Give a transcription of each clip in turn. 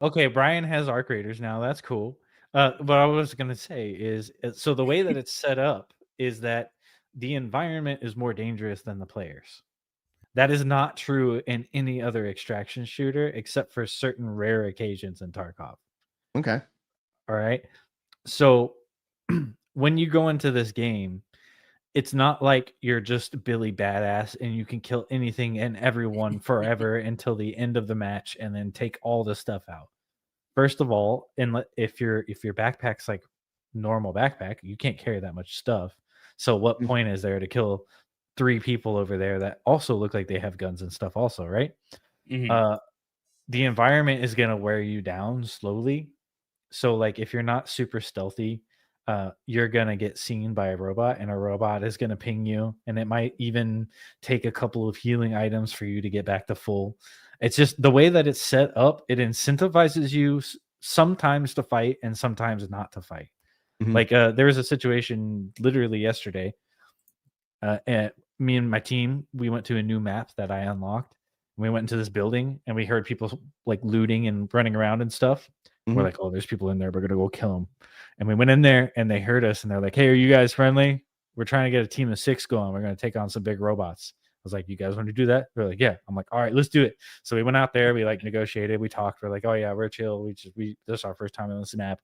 Okay, Brian has arc raiders now. That's cool. What I was gonna say is, so the way that it's set up is that the environment is more dangerous than the players. That is not true in any other extraction shooter except for certain rare occasions in Tarkov. Okay. All right. So when you go into this game, it's not like you're just Billy Badass and you can kill anything and everyone forever until the end of the match and then take all the stuff out. First of all, if your backpack's like normal backpack, you can't carry that much stuff. So what Mm. point is there to kill 3 people over there that also look like they have guns and stuff also, right? Mhm. Uh the environment is gonna wear you down slowly. So like if you're not super stealthy, you're gonna get seen by a robot, and a robot is gonna ping you, and it might even take a couple of healing items for you to get back to full. It's just the way that it's set up, it incentivizes you sometimes to fight and sometimes not to fight. Mhm. Like there was a situation literally yesterday. And me and my team, we went to a new map that I unlocked. We went into this building and we heard people like looting and running around and stuff. We're Mhm. like, "Oh, there's people in there. We're gonna go kill them." And we went in there and they heard us and they're like, "Hey, are you guys friendly? We're trying to get a team of 6 going. We're gonna take on some big robots." I was like, "You guys want to do that?" They're like, "Yeah." I'm like, "All right, let's do it." So we went out there. We like negotiated. We talked. We're like, "Oh yeah, we're chill. We this is our first time on this map."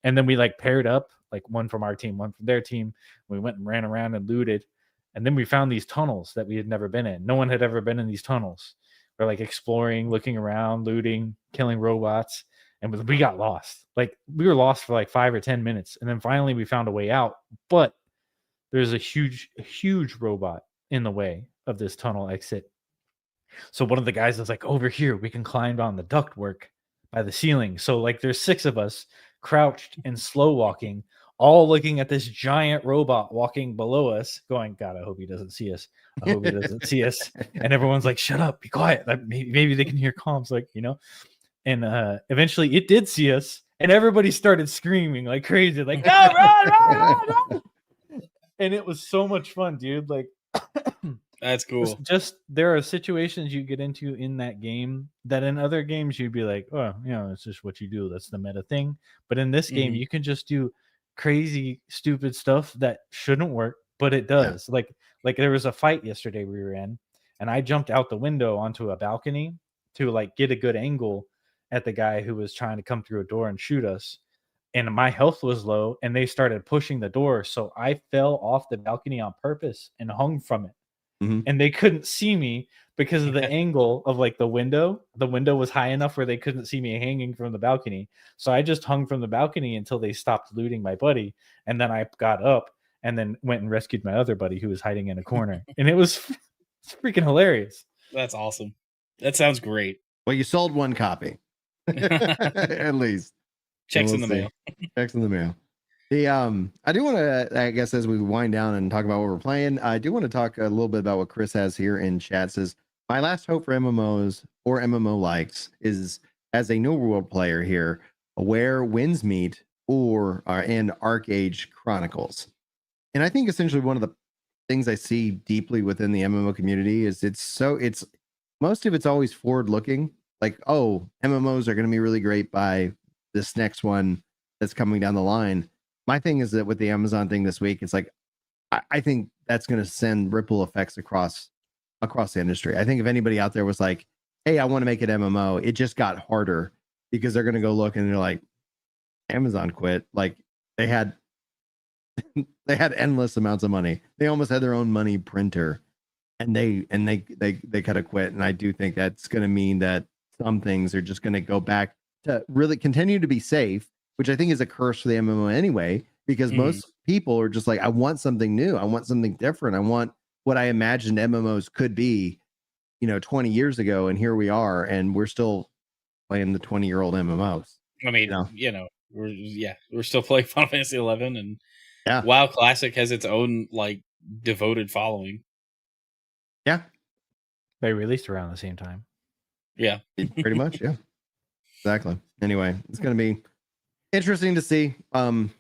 And then we like paired up, like one from our team, one from their team. We went and ran around and looted. And then we found these tunnels that we had never been in. No one had ever been in these tunnels. We're like exploring, looking around, looting, killing robots. And we got lost. Like we were lost for like 5 or 10 minutes. And then finally we found a way out. But there's a huge robot in the way of this tunnel exit. So one of the guys was like, over here, we can climb on the ductwork by the ceiling. So like there's 6 of us crouched and slow walking, all looking at this giant robot walking below us, going, God, I hope he doesn't see us. I hope he doesn't see us. And everyone's like, shut up, be quiet. Like, maybe they can hear comms, like, you know. And eventually it did see us, and everybody started screaming like crazy, like, no, run. And it was so much fun, dude. Like That's cool. just there are situations you get into in that game that in other games you'd be like, oh, it's just what you do. That's the meta thing. But in this game, Mhm. you can just do crazy, stupid stuff that shouldn't work, but it Yeah. does. Like there was a fight yesterday we were in, and I jumped out the window onto a balcony to like get a good angle at the guy who was trying to come through a door and shoot us. And my health was low, and they started pushing the door. So I fell off the balcony on purpose and hung from it, Mhm. and they couldn't see me because of the angle of like the window. The window was high enough where they couldn't see me hanging from the balcony. So I just hung from the balcony until they stopped looting my buddy. And then I got up and then went and rescued my other buddy who was hiding in a corner. And it's freaking hilarious. That's awesome. That sounds great. Well, you sold one copy, at least. And Checks we'll in the see. mail. Checks in the mail. The I do want to, I guess, as we wind down and talk about what we're playing, I do want to talk a little bit about what Chris has here in chat. Says my last hope for MMOs or MMO likes is as a New World player here, where Winds Meet or in Arc Age Chronicles. And I think essentially one of the things I see deeply within the MMO community is it's most of it's always forward looking, like, oh, MMOs are going to be really great by this next one that's coming down the line. My thing is that with the Amazon thing this week, it's like I think that's going to send ripple effects across the industry. I think if anybody out there was like, hey, I want to make an MMO, it just got harder because they're going to go look and they're like, Amazon quit. Like they had they had endless amounts of money. They almost had their own money printer, and they kind of quit. And I do think that's going to mean that some things are just going to go back to really continue to be safe, which I think is a curse for the MMO anyway, because most people are just like, I want something new, I want something different, I want what I imagined MMOs could be, 20 years ago, and here we are, and we're still playing the 20-year-old MMOs. I mean, we're still playing Final Fantasy 11, and Yeah. WoW Classic has its own like devoted following. Yeah. They released around the same time. Yeah. Pretty much. Yeah. Exactly. Anyway, it's going to be interesting to see kind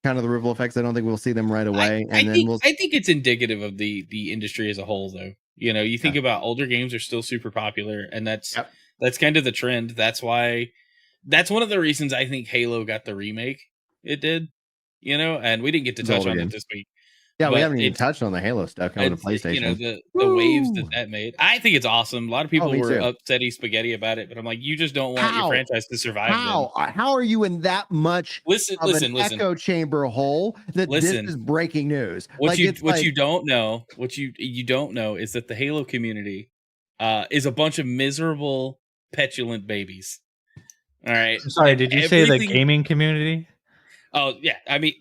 of the ripple effects. I don't think we'll see them right away. I think it's indicative of the industry as a whole, though. You think about older games are still super popular, and that's kind of the trend. That's why that's one of the reasons I think Halo got the remake it did, and we didn't get to It's touch older on it again. this week. Yeah, we But haven't even touched on the Halo stuff coming to it's PlayStation. the waves Woo! that made. I think it's awesome. A lot of people me were too. upsetty spaghetti about it, but I'm like, you just don't want your How? franchise to survive. Then How are you in that much listen, of an echo chamber hole that this Listen. is breaking news? What you don't know is that the Halo community is a bunch of miserable, petulant babies. All right. I'm sorry, And did you say the gaming community? Oh yeah, I mean,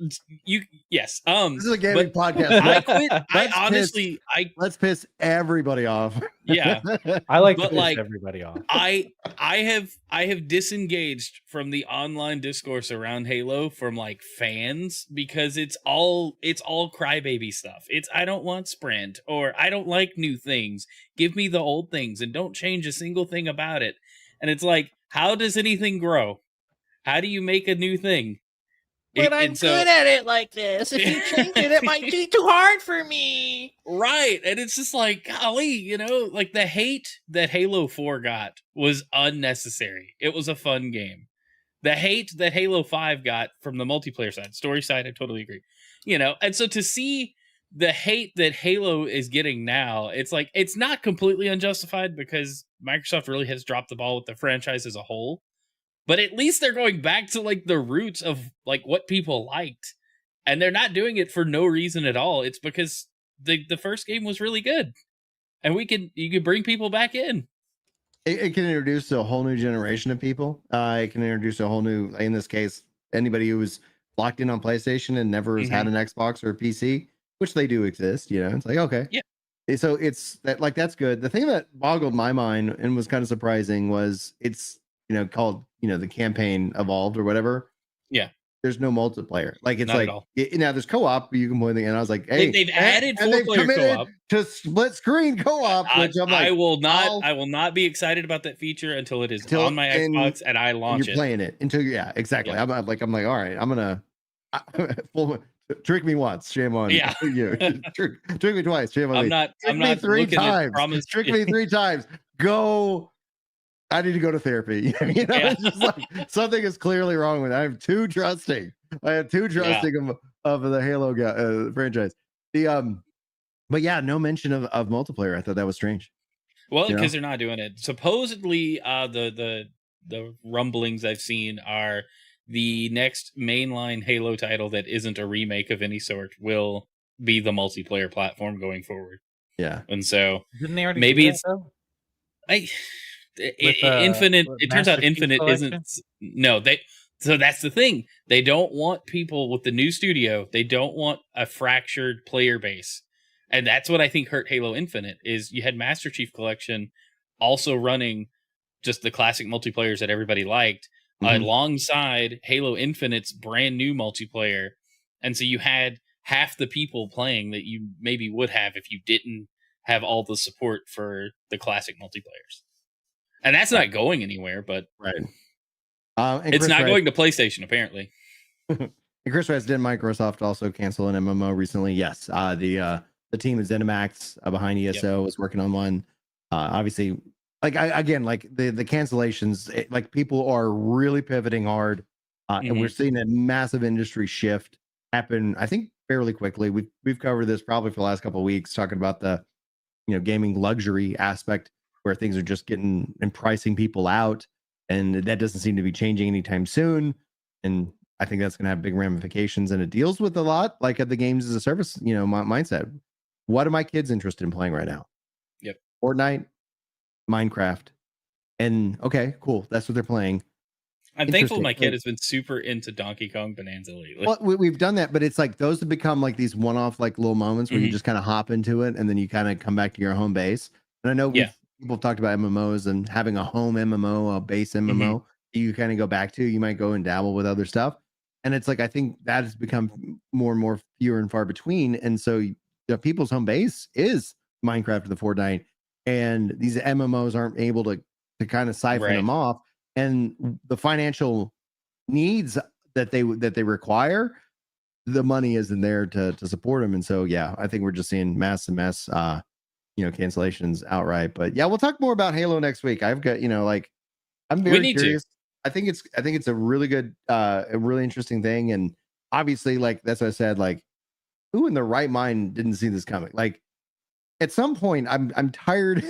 yes. This is a gaming podcast. I quit. Let's piss everybody off. Yeah, I like to But, piss like, everybody off. I have disengaged from the online discourse around Halo from like fans because it's all crybaby stuff. It's I don't want Sprint or I don't like new things. Give me the old things and don't change a single thing about it. And it's like, how does anything grow? How do you make a new thing? But I'm good at it like this. If you change it, it might be too hard for me. Right. And it's just like, golly, like the hate that Halo 4 got was unnecessary. It was a fun game. The hate that Halo 5 got from the multiplayer side, story side, I totally agree. And so to see the hate that Halo is getting now, it's like, it's not completely unjustified because Microsoft really has dropped the ball with the franchise as a whole. But at least they're going back to like the roots of like what people liked. And they're not doing it for no reason at all. It's because the first game was really good. And you can bring people back in. It can introduce a whole new generation of people. It can introduce a whole new, in this case, anybody who was locked in on PlayStation and never has had an Xbox or a PC, which they do exist. It's like, okay. Yeah. So it's that, like, that's good. The thing that boggled my mind and was kind of surprising was it's, called, the campaign evolved or whatever. Yeah. There's no multiplayer. Like, it's Not like, now there's co-op, you can play the, and I was like, hey, they've added 4-player co-op to split screen co-op, which I'm like, I will not be excited about that feature until it is on my Xbox and I launch you're playing it until yeah, exactly. Yeah. I'm like, all right, I'm gonna trick me once, shame on you. Trick me twice, shame on me. I'm not three times. Trick me 3 times. Go. I need to go to therapy. It's just like something is clearly wrong with it. I'm too trusting. Of the Halo franchise. But yeah, no mention of multiplayer. I thought that was strange. Well, because they're not doing it. Supposedly, the rumblings I've seen are the next mainline Halo title that isn't a remake of any sort will be the multiplayer platform going forward. Yeah, and so didn't they already maybe do it's that, Infinite. It turns out Infinite isn't. No, so that's the thing. They don't want people with the new studio. They don't want a fractured player base. And that's what I think hurt Halo Infinite is you had Master Chief Collection also running just the classic multiplayers that everybody liked alongside Halo Infinite's brand new multiplayer. And so you had half the people playing that you maybe would have if you didn't have all the support for the classic multiplayers. And that's not going anywhere, but right. It's not going to PlayStation, apparently. And Chris Rez, did Microsoft also cancel an MMO recently? Yes. The team at ZeniMax behind ESO was working on one. Obviously, like the cancellations, like people are really pivoting hard, and we're seeing a massive industry shift happen. I think fairly quickly. We've covered this probably for the last couple of weeks, talking about the gaming luxury aspect where things are just getting and pricing people out, and that doesn't seem to be changing anytime soon. And I think that's going to have big ramifications, and it deals with a lot like at the games as a service, mindset. What are my kids interested in playing right now? Yep. Fortnite, Minecraft, and okay, cool. That's what they're playing. I'm thankful my kid has been super into Donkey Kong Bonanza lately. Well, we've done that, but it's like those have become like these one-off like little moments where you just kind of hop into it and then you kind of come back to your home base. And I know people have talked about MMOs and having a home MMO, a base MMO, you kind of go back to. You might go and dabble with other stuff. And it's like, I think that has become more and more fewer and far between. And so people's home base is Minecraft or the Fortnite. And these MMOs aren't able to kind of siphon them off. And the financial needs that they require, the money isn't there to support them. And so, yeah, I think we're just seeing mass cancellations outright. But yeah, we'll talk more about Halo next week. I've got, I'm very curious. I think it's a really good, a really interesting thing. And obviously, like that's what I said, like who in the right mind didn't see this coming? Like at some point, I'm tired.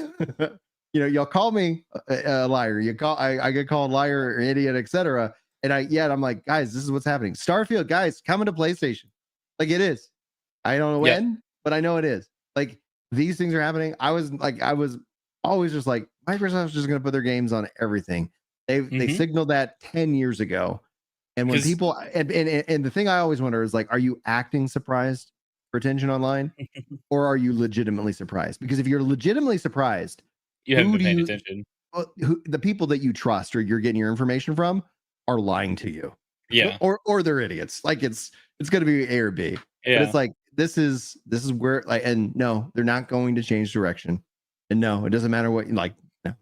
Y'all call me a liar. I get called liar or idiot, etc. And I'm like, guys, this is what's happening. Starfield, guys, coming to PlayStation. Like it is. I don't know when, but I know it is. Like these things are happening. I was always just like, Microsoft's just going to put their games on everything. They signaled that 10 years ago. And when people and the thing I always wonder is like, are you acting surprised for attention online, or are you legitimately surprised? Because if you're legitimately surprised, you haven't been paying attention. The people that you trust or you're getting your information from are lying to you. Yeah. Or they're idiots. Like it's going to be A or B. Yeah. But it's like this is where like, and no, they're not going to change direction. And no, it doesn't matter what, like, no,